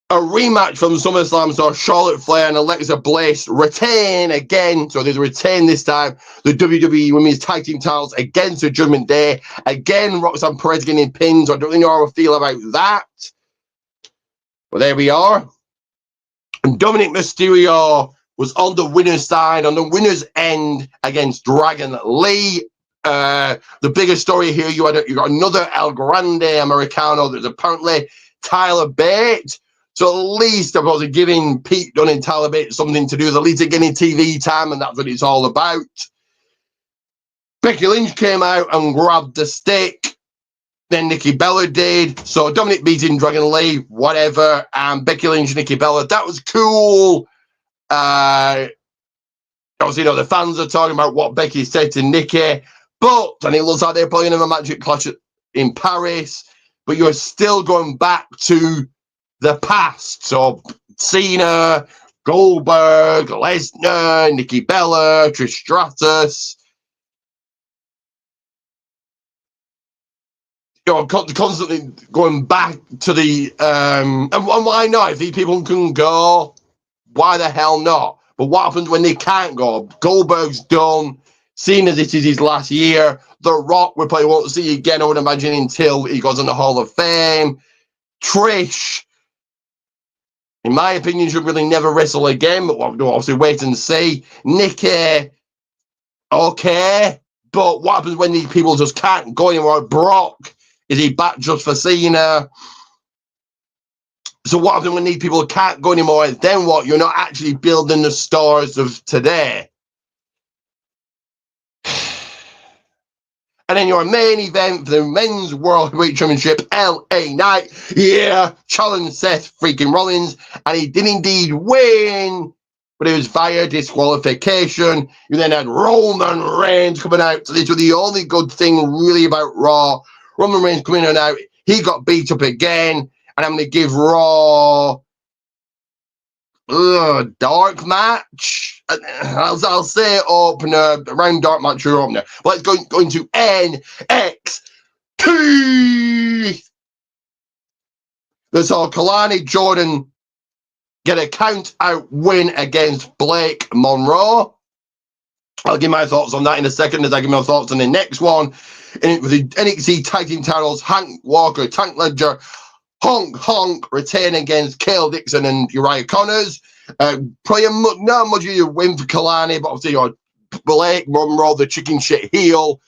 S1: A rematch from SummerSlam, so Charlotte Flair and Alexa Bliss retain again. So they retain this time the WWE Women's Tag Team titles against the Judgment Day. Again, Roxanne Perez getting pins. I don't really know how I feel about that. But there we are. And Dominic Mysterio was on the winner's side, on the winner's end against Dragon Lee. The bigger story here, you got another El Grande Americano that's apparently Tyler Bate. So at least, I was giving Pete Dunne and Tyler Bate something to do. At least they're getting TV time, and that's what it's all about. Becky Lynch came out and grabbed the stick. Then Nikki Bella did. So Dominic beating Dragon Lee, whatever. And Becky Lynch, Nikki Bella, that was cool. Obviously, the fans are talking about what Becky said to Nikki. But, and it looks like they're probably going to have a Magic Clash in Paris. But you're still going back to the past. So Cena, Goldberg, Lesnar, Nikki Bella, Trish Stratus. Constantly going back to the and why not? If these people can go, why the hell not? But what happens when they can't go? Goldberg's done. Cena, this is his last year. The Rock, we probably won't see again, I would imagine, until he goes in the Hall of Fame. Trish, in my opinion, should really never wrestle again, but we'll obviously wait and see. Nikki, okay, but what happens when these people just can't go anymore? Brock, is he back just for Cena? So what happens when these people can't go anymore? Then what? You're not actually building the stars of today. And then your main event for the Men's World Heavyweight Championship, LA Knight, challenged Seth freaking Rollins, and he did indeed win, but it was via disqualification. You then had Roman Reigns coming out, so this was the only good thing really about Raw. Roman Reigns coming in and out, he got beat up again, and I'm going to give Raw dark match. I'll say opener, around dark match or opener. Let's go into NXT teeth. So Kalani Jordan get a count out win against Blake Monroe. I'll give my thoughts on that in a second as I give my thoughts on the next one. And with the NXT Tag Team titles, Hank Walker, Tank Ledger, Honk retain against Cale Dixon and Uriah Connors. Probably not much of a win for Kalani, but obviously, Blake Monroe, the chicken shit heel,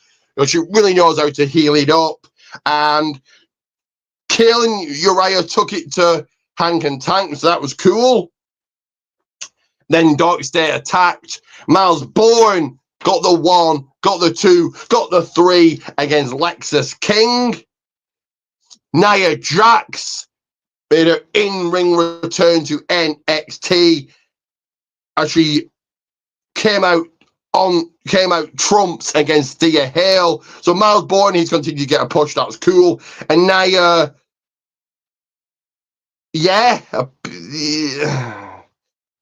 S1: she really knows how to heel it up. And Cale and Uriah took it to Hank and Tank, so that was cool. Then Dark State attacked. Miles Bourne got the 1, got the 2, got the 3 against Lexus King. Nia Jax made her in-ring return to NXT as she came out trumps against Thea Hale. So Miles Bourne, he's continued to get a push. That's cool. And Nia,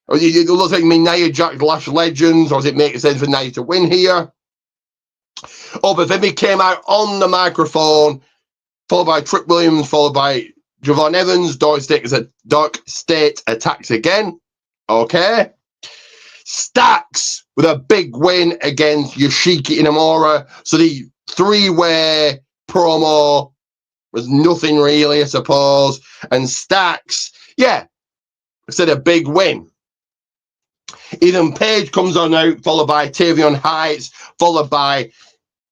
S1: it looks like Nia Jax Lash Legends, or does it make sense for Nia to win here? Oh, but then he came out on the microphone, followed by Trick Williams, followed by Javon Evans. Dark State attacks again. Okay. Stacks with a big win against Yoshiki Inamura. So the 3-way promo was nothing really, I suppose. And Stacks, I said a big win. Ethan Page comes on out, followed by Tavion Heights, followed by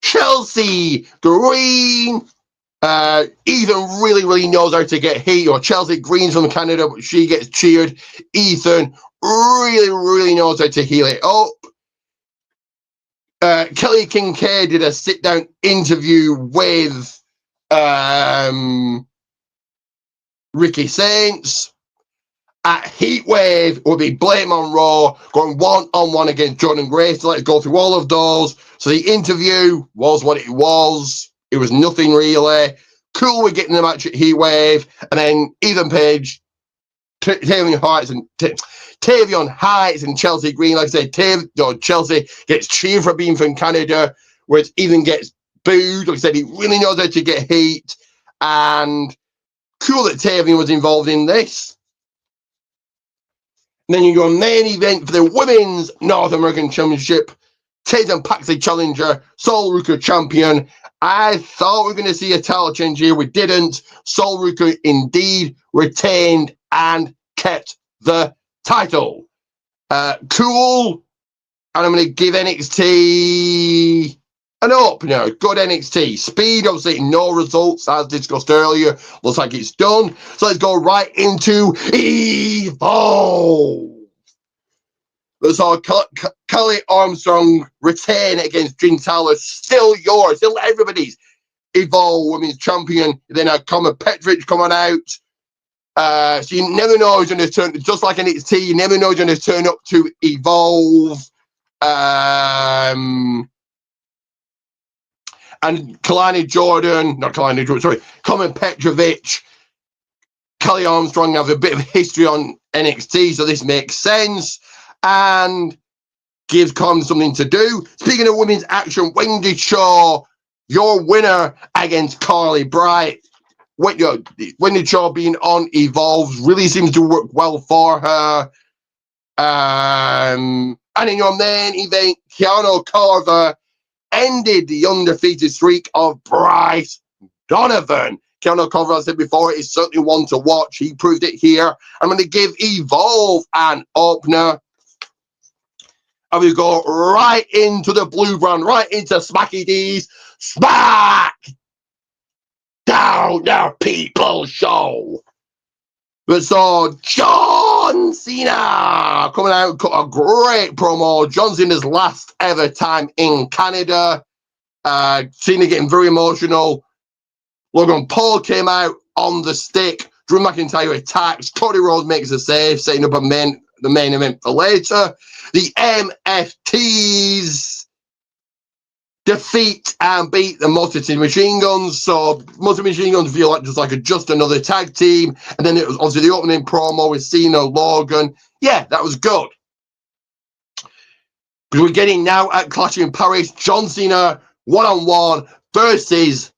S1: Chelsea Green. Ethan really knows how to get heat. Or Chelsea Green's from Canada, but she gets cheered. Ethan really knows how to heal it up. Kelly Kincaid did a sit-down interview with Ricky Saints. At Heatwave will be Blake Monroe going one-on-one against Jordan Grace. So let's go through all of those. So the interview was what it was. It was nothing really. Cool, we're getting the match at Heatwave. And then Ethan Page, Tavion Heights and Chelsea Green. Like I said, Chelsea gets cheered for being from Canada, whereas Ethan gets booed. Like I said, he really knows how to get heat. And cool that Tavion was involved in this. And then you go main event for the Women's North American Championship. Tatum Paxley challenger, Sol Ruka champion. I thought we were going to see a title change here. We didn't. Sol Ruka indeed retained and kept the title. Cool. And I'm going to give NXT an up now. Good NXT. Speed, obviously, no results as discussed earlier. Looks like it's done. So let's go right into Evolve. So Kelly Armstrong retain against Jin Tyler. Still yours. Still everybody's Evolve Women's Champion. Then Common Petrovich coming out. So you never know who's going to turn. Just like NXT, you never know who's going to turn up to Evolve. And Common Petrovich, Kelly Armstrong have a bit of history on NXT, so this makes sense and gives Con something to do. Speaking of women's action, Wendy Shaw, your winner against Carly Bright. Wendy Shaw being on Evolve really seems to work well for her. And in your main event, Keanu Carver ended the undefeated streak of Bryce Donovan. Keanu Carver, I said before, is certainly one to watch. He proved it here. I'm going to give Evolve an opener. And we go right into the blue brand, right into Smacky D's Smack Down the People show. We saw John Cena coming out, cut a great promo. John Cena's last ever time in Canada. Cena getting very emotional. Logan Paul came out on the stick. Drew McIntyre attacks. Cody Rhodes makes a save, setting up the main event for later. The MFTs defeat and beat the Multitude Machine Guns. So Multitude Machine Guns feel like just another tag team. And then it was obviously the opening promo with Cena, Logan. Yeah, that was good. Because we're getting now at Clash in Paris, John Cena one-on-one versus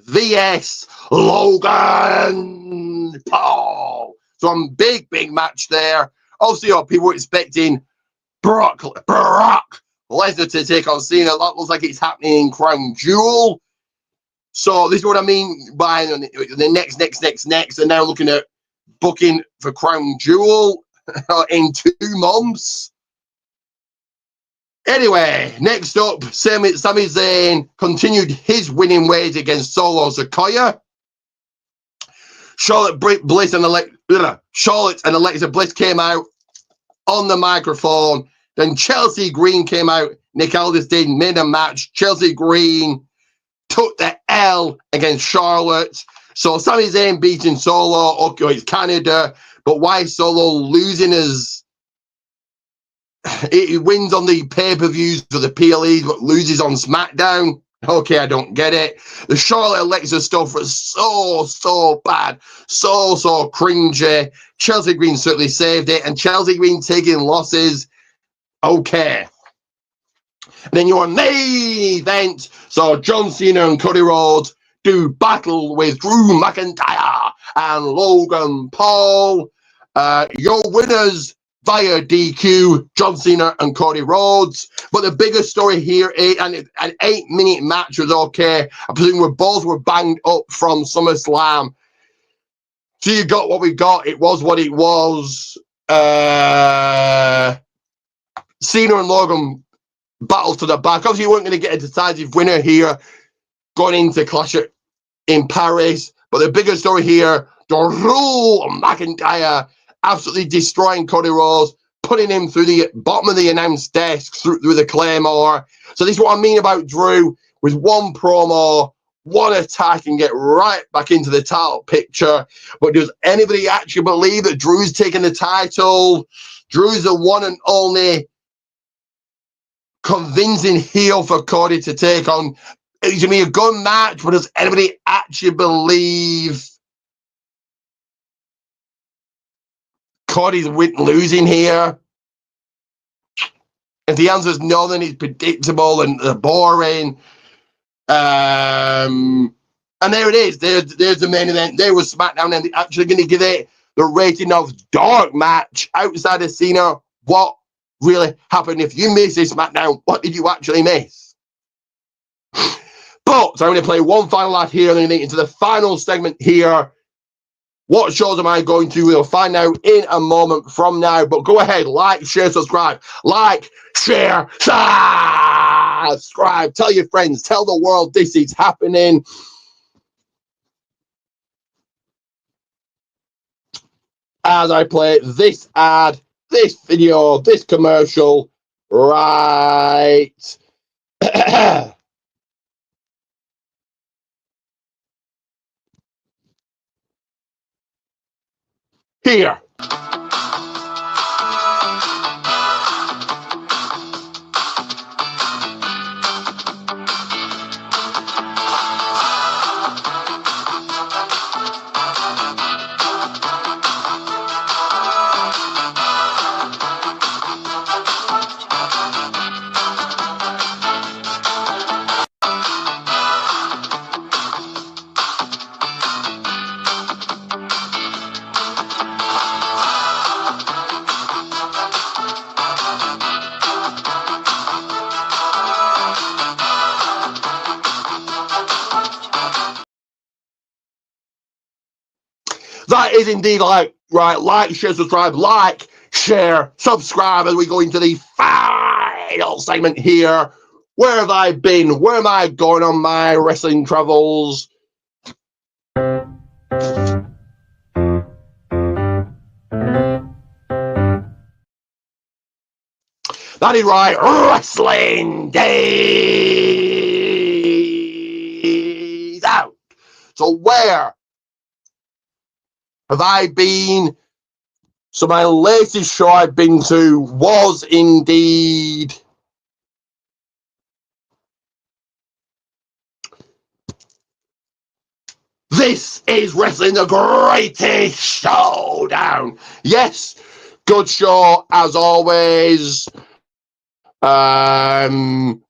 S1: vs Logan Paul. So a big match there. Obviously, people were expecting Brock Lesnar to take on Cena. That looks like it's happening in Crown Jewel. So this is what I mean by the next. And now looking at booking for Crown Jewel in 2 months. Anyway, next up, Sami Zayn continued his winning ways against Solo Sikoa. Charlotte and Alexa Bliss came out on the microphone. Then Chelsea Green came out. Nick Aldis did mid a match. Chelsea Green took the L against Charlotte. So Sami Zayn beating Solo. Okay, it's Canada. But why Solo losing as he wins on the pay-per-views for the PLEs, but loses on SmackDown? Okay, I don't get it. The Charlotte Alexa stuff was so bad. So cringy. Chelsea Green certainly saved it. And Chelsea Green taking losses. Okay. And then your main event. So John Cena and Cody Rhodes do battle with Drew McIntyre and Logan Paul. Your winners via DQ, John Cena and Cody Rhodes. But the bigger story here is, and an 8-minute match was okay. I presume both were banged up from SummerSlam. So you got what we got. It was what it was. Cena and Logan battle to the back. Obviously, you weren't going to get a decisive winner here going into Clash in Paris. But the bigger story here, Drew McIntyre absolutely destroying Cody Rhodes, putting him through the bottom of the announce desk through the Claymore. So this is what I mean about Drew. With one promo, one attack, and get right back into the title picture. But does anybody actually believe that Drew's taking the title? Drew's the one and only convincing heel for Cody to take on. It's going to be a good match, but does anybody actually believe Cody's losing here? If the answer is no, then it's predictable and boring. And there it is. There's the main event. There was SmackDown, and they're actually going to give it the rating of dark match outside of Cena. What really happened? If you missed this SmackDown, what did you actually miss? But so I'm going to play one final ad here, and then into the final segment here. What shows am I going to? We'll find out in a moment from now. But go ahead, like, share, subscribe. Like, share, subscribe. Tell your friends. Tell the world this is happening. As I play this ad, this video, this commercial, right here. That is indeed like share, subscribe as we go into the final segment here. Where have I been? Where am I going on my wrestling travels? That is right, Wrestling Days Out. So where have I been? So my latest show I've been to was indeed This is Wrestling the Greatest Showdown. Yes, good show as always. Didn't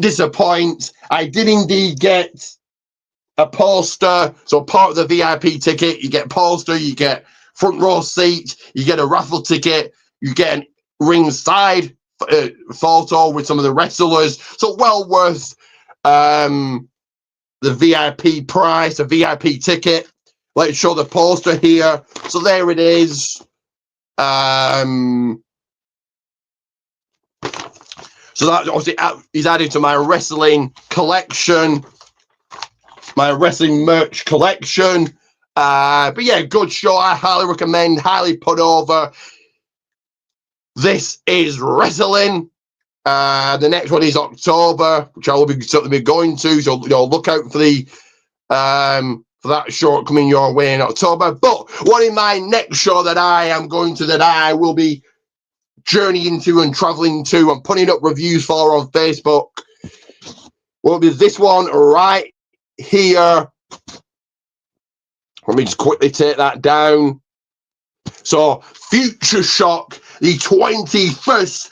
S1: disappoint. I did indeed get a poster. So part of the VIP ticket, you get a poster, you get front row seat, you get a raffle ticket, you get an ringside photo with some of the wrestlers. So well worth the VIP price, a VIP ticket. Let's show the poster here. So there it is. So that obviously is added to my wrestling collection, my wrestling merch collection. But yeah, good show. I highly recommend, highly put over. This is wrestling. The next one is October, which I will be certainly going to. So look out for the for that show coming your way in October. But what in my next show that I am going to, that I will be journeying to and traveling to and putting up reviews for on Facebook, will be this one right here. Let me just quickly take that down. So, Future Shock, the 21st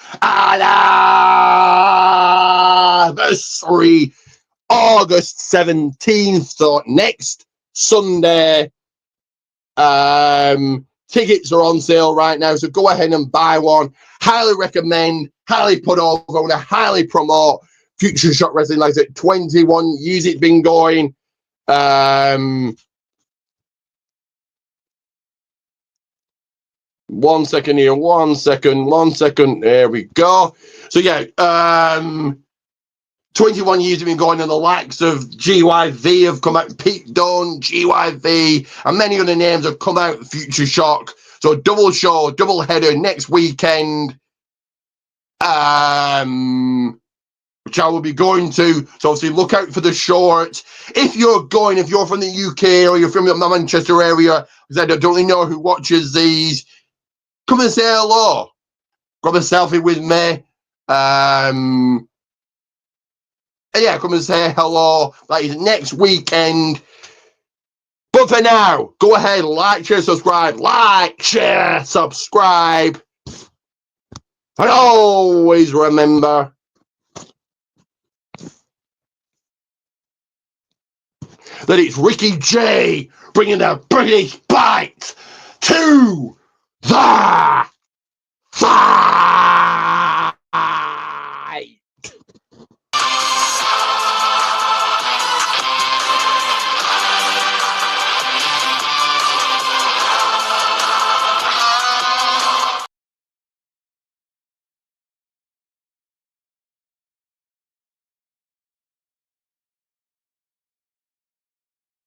S1: anniversary, August 17th. So, next Sunday. Tickets are on sale right now, so go ahead and buy one. Highly recommend, highly put over, I want to highly promote Future Shock Wrestling. Like I said, 21 years it's been going. One second here, one second. There we go. So yeah, 21 years have been going, and the likes of GYV have come out, Pete Dunne, GYV, and many other names have come out, Future Shock. So double show, double header next weekend, which I will be going to. So obviously look out for the short. If you're from the UK or you're from the Manchester area, because I don't really know who watches these, come and say hello. Grab a selfie with me. Yeah, come and say hello. That is next weekend. But for now, go ahead, like, share, subscribe. Like, share, subscribe. And always remember that it's Ricky J bringing the British bite to the fight.